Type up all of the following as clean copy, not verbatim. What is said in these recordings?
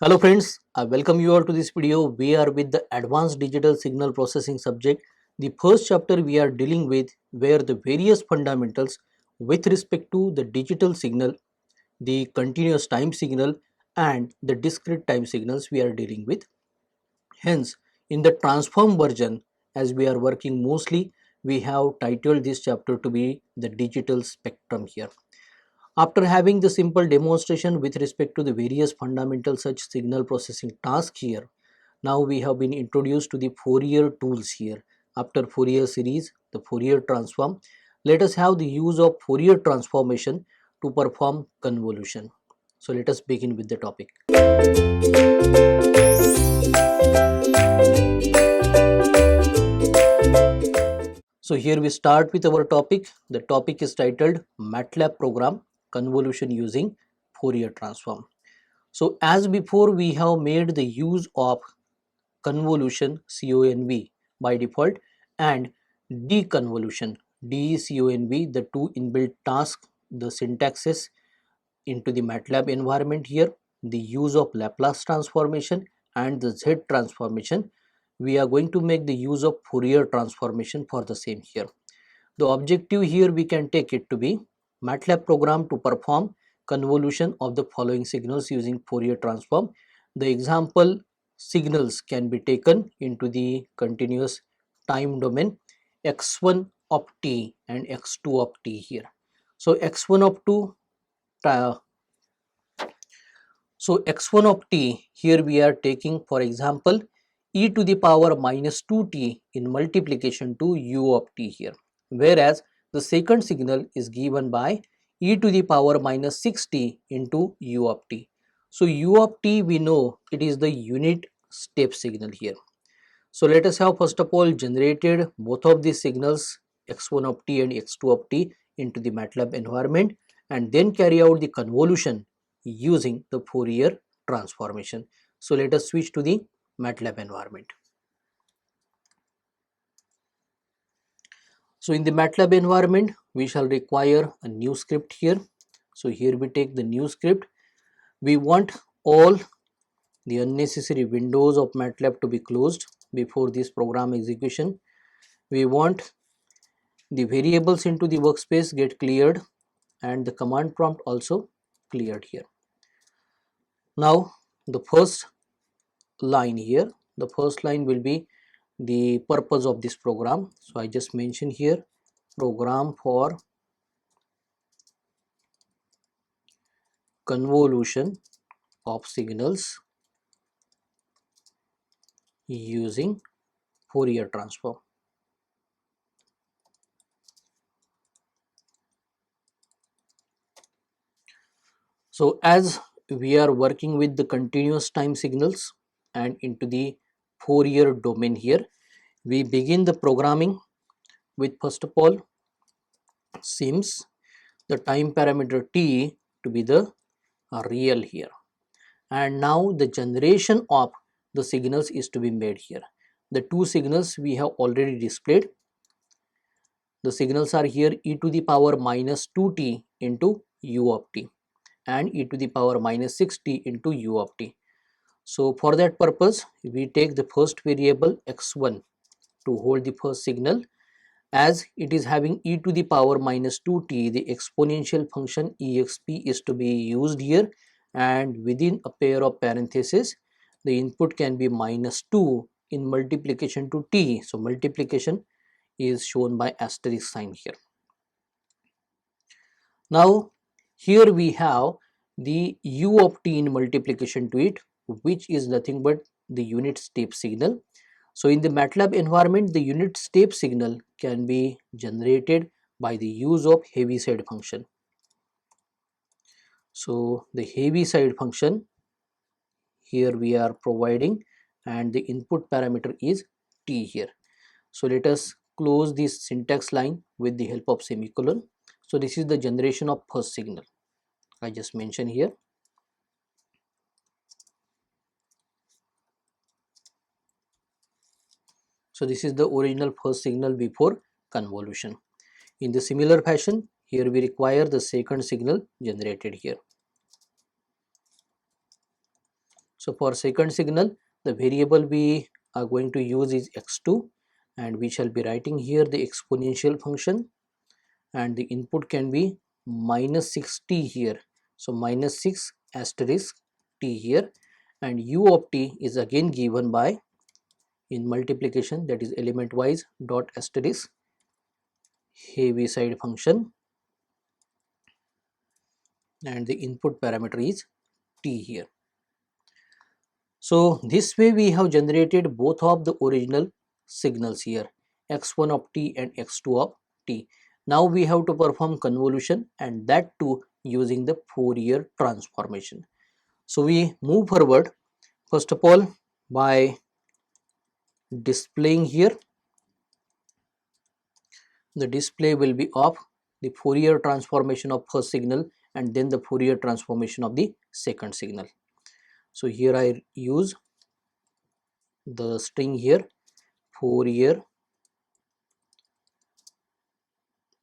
Hello friends, I welcome you all to this video. We are with the advanced digital signal processing subject. The first chapter we are dealing with where the various fundamentals with respect to the digital signal, the continuous time signal and the discrete time signals we are dealing with. Hence, in the transform version, as we are working mostly, we have titled this chapter to be the digital spectrum here. After having the simple demonstration with respect to the various fundamental such signal processing tasks here, now we have been introduced to the Fourier tools here. After Fourier series, the Fourier transform, let us have the use of Fourier transformation to perform convolution. So let us begin with the topic. So here we start with our topic. The topic is titled MATLAB program convolution using Fourier transform. So as before we have made the use of convolution CONV by default and deconvolution DECONV, the two inbuilt tasks, the syntaxes into the MATLAB environment here, the use of Laplace transformation and the Z transformation. We are going to make the use of Fourier transformation for the same here. The objective here we can take it to be MATLAB program to perform convolution of the following signals using Fourier transform. The example signals can be taken into the continuous time domain x1 of t and x2 of t here. So x1 of 2 so x1 of t here we are taking for example e to the power minus 2t in multiplication to u of t here, whereas the second signal is given by e to the power minus 6t into u of t. So u of t we know it is the unit step signal here. So let us have first of all generated both of these signals x1 of t and x2 of t into the MATLAB environment and then carry out the convolution using the Fourier transformation. So let us switch to the MATLAB environment. So in the MATLAB environment, we shall require a new script here. So here we take the new script. We want all the unnecessary windows of MATLAB to be closed before this program execution. We want the variables into the workspace get cleared and the command prompt also cleared here. Now the first line here, the first line will be the purpose of this program. So I just mentioned here program for convolution of signals using Fourier transform. So as we are working with the continuous time signals and into the Fourier domain here, we begin the programming with first of all seems the time parameter t to be the real here, and now the generation of the signals is to be made here. The two signals we have already displayed. The signals are here e to the power minus 2t into u of t and e to the power minus 6t into u of t. So for that purpose we take the first variable x1 to hold the first signal. As it is having e to the power minus 2t, the exponential function exp is to be used here, and within a pair of parentheses the input can be minus 2 in multiplication to t. So multiplication is shown by asterisk sign here. Now here we have the u of t in multiplication to it, which is nothing but the unit step signal. So in the MATLAB environment, the unit step signal can be generated by the use of Heaviside function. So the Heaviside function here we are providing, and the input parameter is t here. So let us close this syntax line with the help of semicolon. So this is the generation of first signal I just mentioned here. So this is the original first signal before convolution. In the similar fashion, here we require the second signal generated here. So for second signal, the variable we are going to use is x2, and we shall be writing here the exponential function, and the input can be minus 6t here. So minus 6 asterisk t here, and u of t is again given by in multiplication, that is element wise dot asterisk Heaviside function, and the input parameter is t here. So this way we have generated both of the original signals here, x1 of t and x2 of t. Now we have to perform convolution, and that too using the Fourier transformation. So we move forward first of all by displaying here. The display will be of the Fourier transformation of first signal and then the Fourier transformation of the second signal. So here I use the string here, Fourier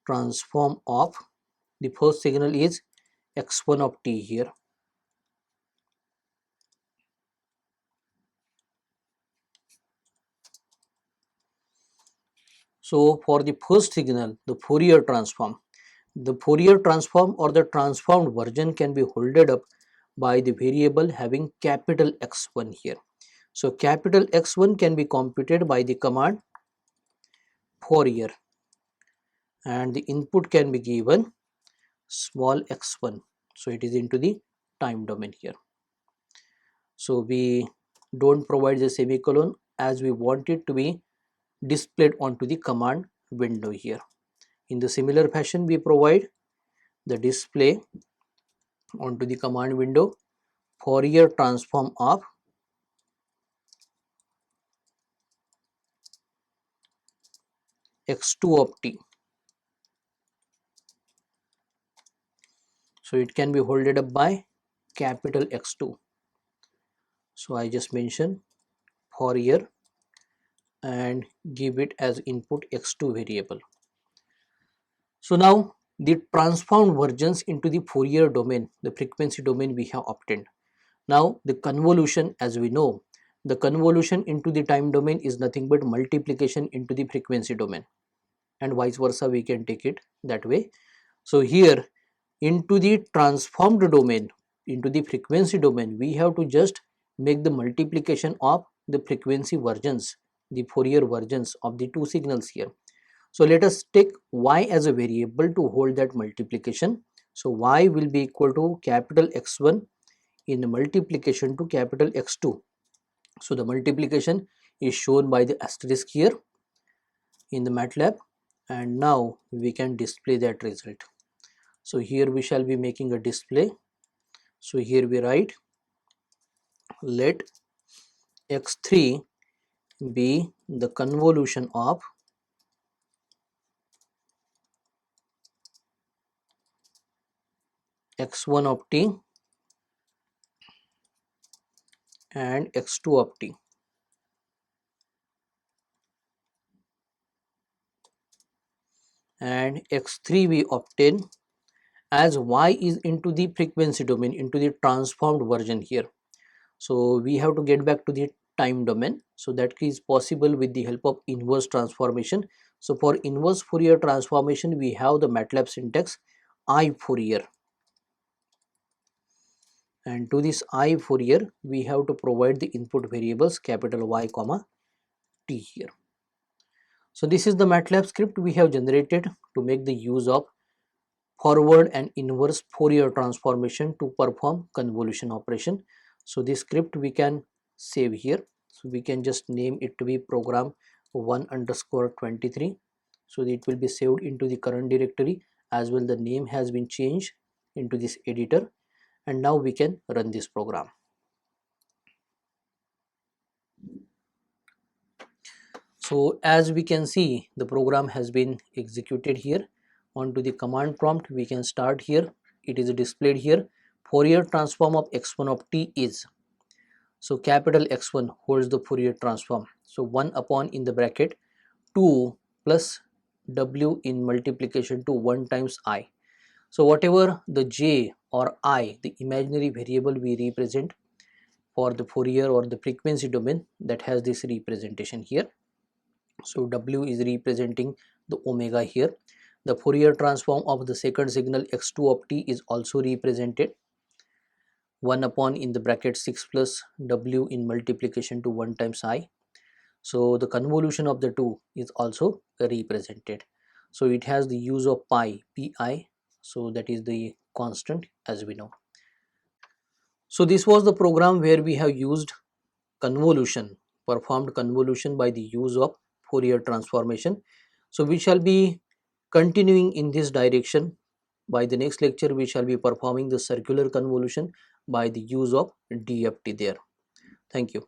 transform of the first signal is x1 of t here. So for the first signal, the Fourier transform or the transformed version can be holded up by the variable having capital X1 here. So capital X1 can be computed by the command Fourier, and the input can be given small x1. So it is into the time domain here. So we don't provide the semicolon as we want it to be displayed onto the command window here. In the similar fashion, we provide the display onto the command window Fourier transform of x2 of t. So it can be holded up by capital X2. So I just mention Fourier and give it as input x2 variable. So now the transformed versions into the Fourier domain, the frequency domain we have obtained. Now the convolution, as we know, the convolution into the time domain is nothing but multiplication into the frequency domain, and vice versa we can take it that way. So here into the transformed domain, into the frequency domain, we have to just make the multiplication of the frequency versions, the Fourier versions of the two signals here. So let us take y as a variable to hold that multiplication. So y will be equal to capital X1 in multiplication to capital X2. So the multiplication is shown by the asterisk here in the MATLAB, and now we can display that result. So here we shall be making a display. So here we write let x3 be the convolution of x1 of t and x2 of t. And x3 we obtain as y is into the frequency domain, into the transformed version here. So we have to get back to the time domain. So that is possible with the help of inverse transformation. So for inverse Fourier transformation, we have the MATLAB syntax I Fourier. And to this I Fourier, we have to provide the input variables capital Y comma t here. So this is the MATLAB script we have generated to make the use of forward and inverse Fourier transformation to perform convolution operation. So this script we can save here. So we can just name it to be program 1_23. So it will be saved into the current directory, as well the name has been changed into this editor, and now we can run this program. So as we can see, the program has been executed here. Onto the command prompt we can start here. It is displayed here. Fourier transform of x1 of t is, so capital X1 holds the Fourier transform. So 1 upon in the bracket 2 plus w in multiplication to 1 times I. So whatever the j or I, the imaginary variable we represent, for the Fourier or the frequency domain that has this representation here. So W is representing the omega here. The Fourier transform of the second signal x2 of t is also represented 1 upon in the bracket 6 plus W in multiplication to 1 times I. So the convolution of the two is also represented. So it has the use of pi, pi, so that is the constant as we know. So this was the program where we have used convolution, performed convolution by the use of Fourier transformation. So we shall be continuing in this direction. By the next lecture we shall be performing the circular convolution by the use of DFT there. Thank you.